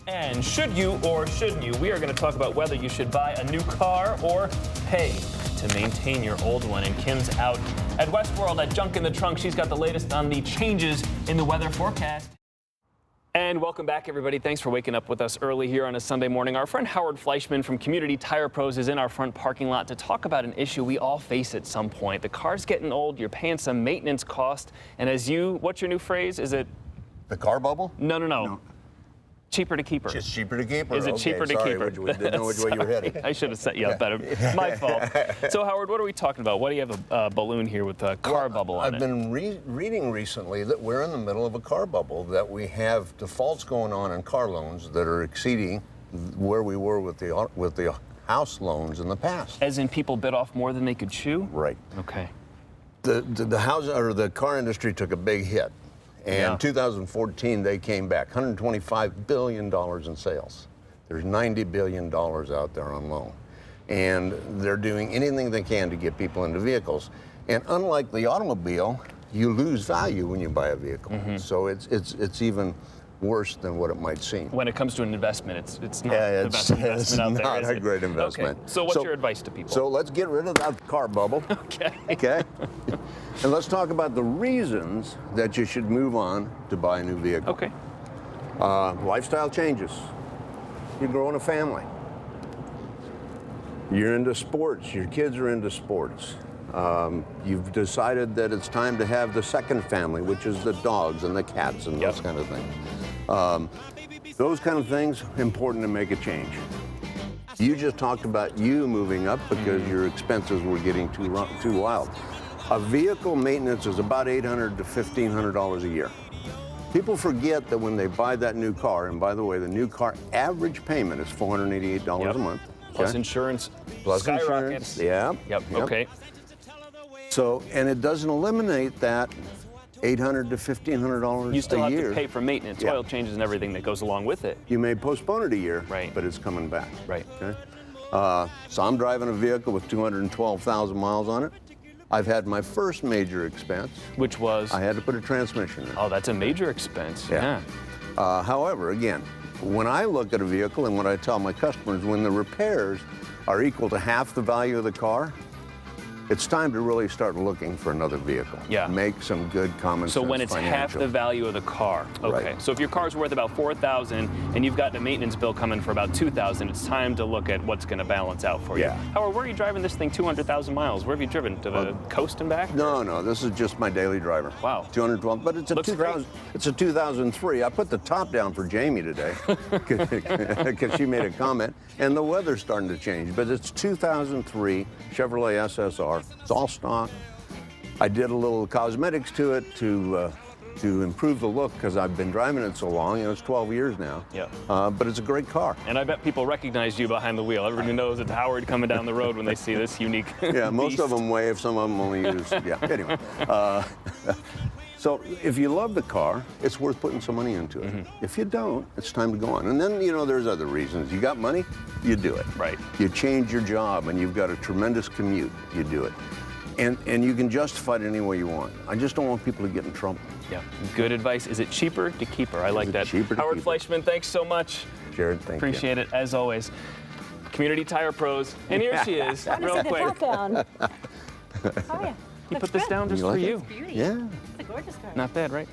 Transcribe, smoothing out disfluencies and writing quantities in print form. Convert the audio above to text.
And should you or shouldn't you? We are going to talk about whether you should buy a new car or pay to maintain your old one. And Kim's out at Westworld at Junk in the Trunk. She's got the latest on the changes in the weather forecast. And welcome back, everybody. Thanks for waking up with us early here on a Sunday morning. Our friend Howard Fleischman from Community Tire Pros is in our front parking lot to talk about an issue we all face at some point. The car's getting old, you're paying some maintenance cost, and what's your new phrase? Is it? The car bubble? No. Cheaper to keep her. Just cheaper to keep her? Is it cheaper to keep her? Didn't know which way you were heading. I should have set you up better. My fault. So, Howard, what are we talking about? Why do you have a balloon here with a car bubble on it? I've been reading recently that we're in the middle of a car bubble, that we have defaults going on in car loans that are exceeding where we were with the house loans in the past. As in people bit off more than they could chew? Right. Okay. The car industry took a big hit. And in 2014, they came back, $125 billion in sales. There's $90 billion out there on loan. And they're doing anything they can to get people into vehicles. And unlike the automobile, you lose value when you buy a vehicle. Mm-hmm. So it's even worse than what it might seem. When it comes to an investment, it's not the best investment out there, it's not a great investment. Okay. So what's your advice to people? So let's get rid of that car bubble. Okay. And let's talk about the reasons that you should move on to buy a new vehicle. Okay. Lifestyle changes. You're growing a family. You're into sports. Your kids are into sports. You've decided that it's time to have the second family, which is the dogs and the cats and those kind of things. Those kind of things, important to make a change. You just talked about you moving up because your expenses were getting too wild. A vehicle maintenance is about $800 to $1,500 a year. People forget that when they buy that new car, and by the way, the new car average payment is $488 a month. Plus insurance. Plus skyrockets. Insurance. Yep. Okay. So, and it doesn't eliminate that $800 to $1,500 a year. You still have to pay for maintenance, oil changes, and everything that goes along with it. You may postpone it a year, right, but it's coming back. Right. Okay. So I'm driving a vehicle with 212,000 miles on it. I've had my first major expense. Which was? I had to put a transmission in. Oh, that's a major expense. Yeah. However, again, when I look at a vehicle and what I tell my customers, when the repairs are equal to half the value of the car, it's time to really start looking for another vehicle. Yeah. Make some good common sense. So when it's half the value of the car. Okay. Right. So if your car's worth about $4,000 and you've got a maintenance bill coming for about $2,000, it's time to look at what's going to balance out for you. Yeah. Howard, where are you driving this thing 200,000 miles? Where have you driven? To the coast and back? No, this is just my daily driver. Wow. 212, but it's a 2000. It's a 2003. I put the top down for Jamie today because she made a comment, and the weather's starting to change. But it's 2003 Chevrolet SSR. It's all stock. I did a little cosmetics to it to improve the look because I've been driving it so long. You know, it's 12 years now. Yeah. But it's a great car. And I bet people recognize you behind the wheel. Everybody knows it's Howard coming down the road when they see this unique Yeah, most beast. of them wave. Some of them only use. Yeah. Anyway. So if you love the car, it's worth putting some money into it. Mm-hmm. If you don't, it's time to go on. And then, you know, there's other reasons. You got money, you do it. Right. You change your job and you've got a tremendous commute, you do it. And you can justify it any way you want. I just don't want people to get in trouble. Yeah, good advice. Is it cheaper to keep her? I like that. Howard Fleischman, thanks so much. Jared, thank you. Appreciate it, as always. Community Tire Pros. And here she is, real quick. How are you? He put this down just for you. Beauty. Yeah. It's a gorgeous car. Not bad, right?